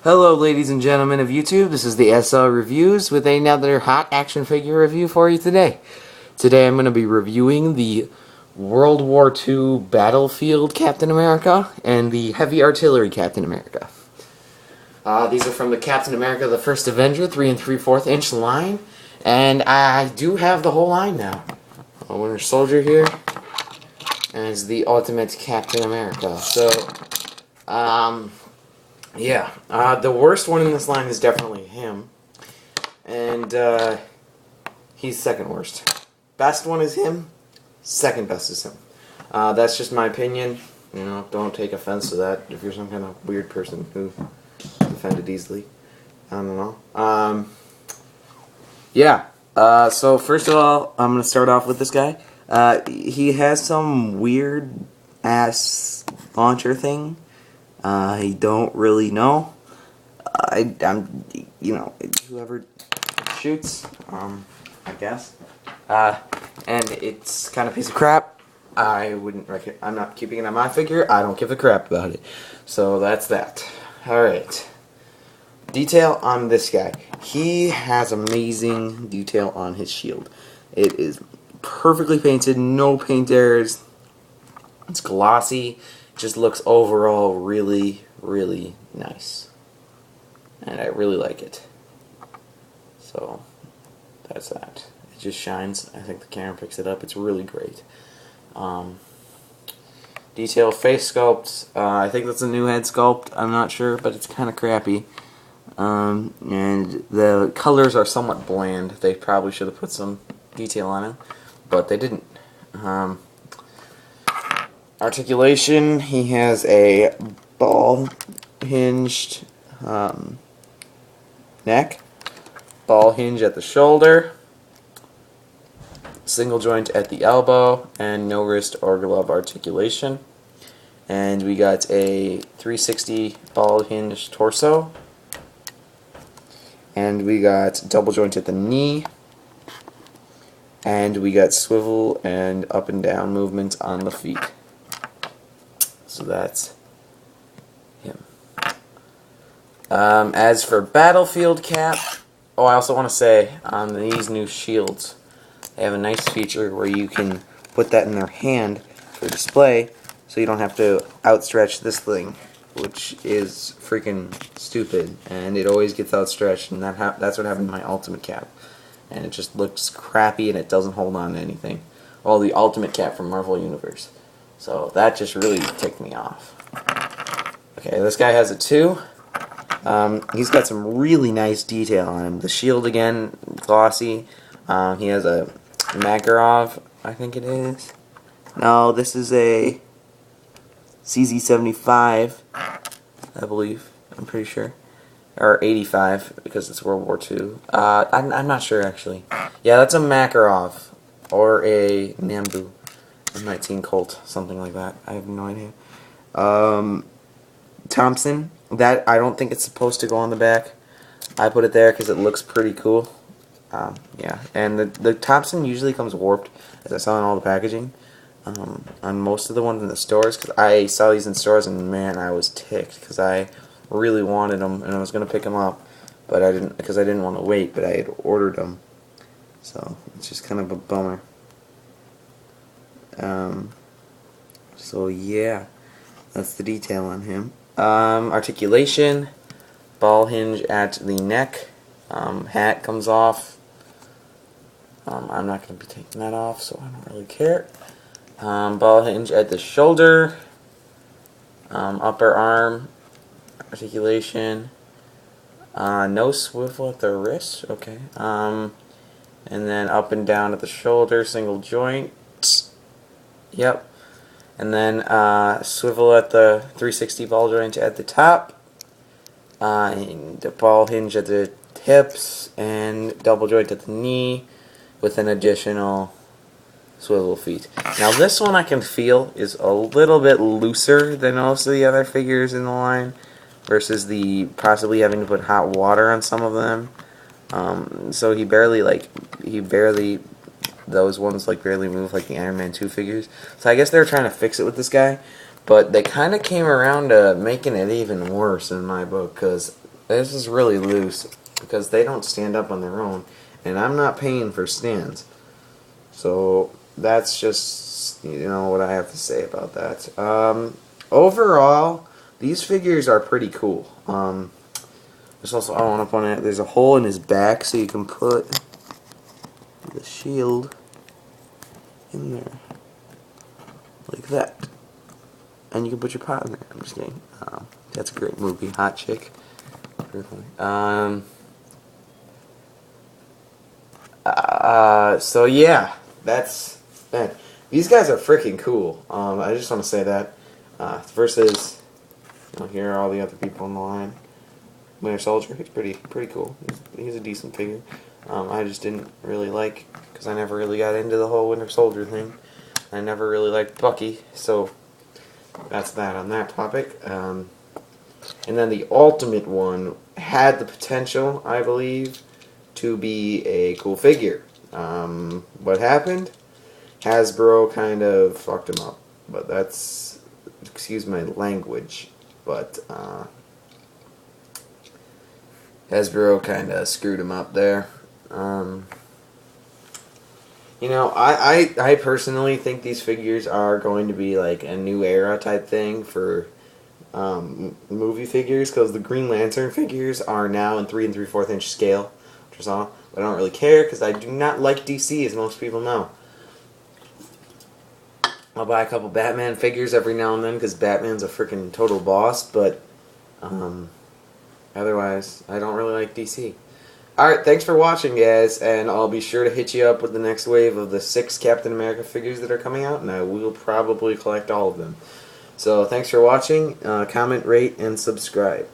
Hello ladies and gentlemen of YouTube, this is the SL Reviews with another hot action figure review for you today. Today I'm going to be reviewing the World War II Battlefield Captain America and the Heavy Artillery Captain America. These are from the Captain America the First Avenger 3 3/4 inch line, and I do have the whole line now. Winter Soldier here, and it's the Ultimate Captain America. So, yeah, the worst one in this line is definitely him, and he's second worst. Best one is him, second best is him. That's just my opinion. You know, don't take offense to that if you're some kind of weird person who is offended easily. I don't know. Yeah. So first of all, I'm gonna start off with this guy. He has some weird ass launcher thing. I don't really know. I'm, you know, whoever shoots, I guess. And it's kind of a piece of crap. I wouldn't recommend. I'm not keeping it on my figure. I don't give a crap about it. So that's that. Alright. Detail on this guy. He has amazing detail on his shield. It is perfectly painted, no paint errors. It's glossy. Just looks overall really, really nice. And I really like it. So, that's that. It just shines. I think the camera picks it up. It's really great. Detail face sculpt. I think that's a new head sculpt. I'm not sure, but it's kind of crappy. And the colors are somewhat bland. They probably should have put some detail on them, but they didn't. Articulation, he has a ball hinged neck, ball hinge at the shoulder, single joint at the elbow, and no wrist or glove articulation. And we got a 360 ball hinge torso, and we got double joint at the knee, and we got swivel and up and down movement on the feet. So that's him. As for Battlefield Cap, I also want to say on these new shields, they have a nice feature where you can put that in their hand for display, so you don't have to outstretch this thing, which is freaking stupid, and it always gets outstretched, and that's what happened to my Ultimate Cap, and it just looks crappy and it doesn't hold on to anything. Well, the Ultimate Cap from Marvel Universe. So that just really ticked me off. Okay, this guy has it too. He's got some really nice detail on him. The shield again, glossy. He has a Makarov, I think it is. No, this is a CZ-75, I believe. I'm pretty sure. Or 85, because it's World War II. I'm not sure, actually. Yeah, that's a Makarov. Or a Nambu. 19 Colt, something like that. I have no idea. Thompson, that I don't think it's supposed to go on the back. I put it there because it looks pretty cool. Yeah, and the Thompson usually comes warped, as I saw in all the packaging. On most of the ones in the stores, because I saw these in stores and man, I was ticked because I really wanted them and I was gonna pick them up, but I didn't because I didn't want to wait. But I had ordered them, so it's just kind of a bummer. So yeah, that's the detail on him. Articulation, ball hinge at the neck, hat comes off. I'm not going to be taking that off, so I don't really care. Ball hinge at the shoulder, upper arm, articulation, no swivel at the wrist, okay. And then up and down at the shoulder, single joint. Yep. And then swivel at the 360 ball joint at the top, and the ball hinge at the hips, and double joint at the knee, with an additional swivel feet. Now this one I can feel is a little bit looser than most of the other figures in the line, versus the possibly having to put hot water on some of them. So he barely those ones like barely move like the Iron Man 2 figures. So I guess they were trying to fix it with this guy, but they kind of came around to making it even worse in my book, because This is really loose because they don't stand up on their own, and I'm not paying for stands. So that's just, you know, what I have to say about that. Overall, these figures are pretty cool. There's also, I want to point out, there's a hole in his back so you can put the shield in there like that, and you can put your pot in there. I'm just kidding. That's a great movie, Hot Chick. So yeah, that's man. These guys are freaking cool. I just want to say that. Versus, you know, here are all the other people in the line. Winter Soldier, he's pretty cool. He's a decent figure. I just didn't really like, because I never really got into the whole Winter Soldier thing. I never really liked Bucky, so that's that on that topic. And then the Ultimate one had the potential, I believe, to be a cool figure. What happened? Hasbro kind of fucked him up. But that's, excuse my language, but Hasbro kind of screwed him up there. You know, I personally think these figures are going to be like a new era type thing for movie figures, because the Green Lantern figures are now in 3 3/4 inch scale, which is all. But I don't really care because I do not like DC, as most people know. I'll buy a couple Batman figures every now and then because Batman's a freaking total boss, but otherwise, I don't really like DC. Alright, thanks for watching, guys, and I'll be sure to hit you up with the next wave of the 6 Captain America figures that are coming out, and I will probably collect all of them. So, thanks for watching. Comment, rate, and subscribe.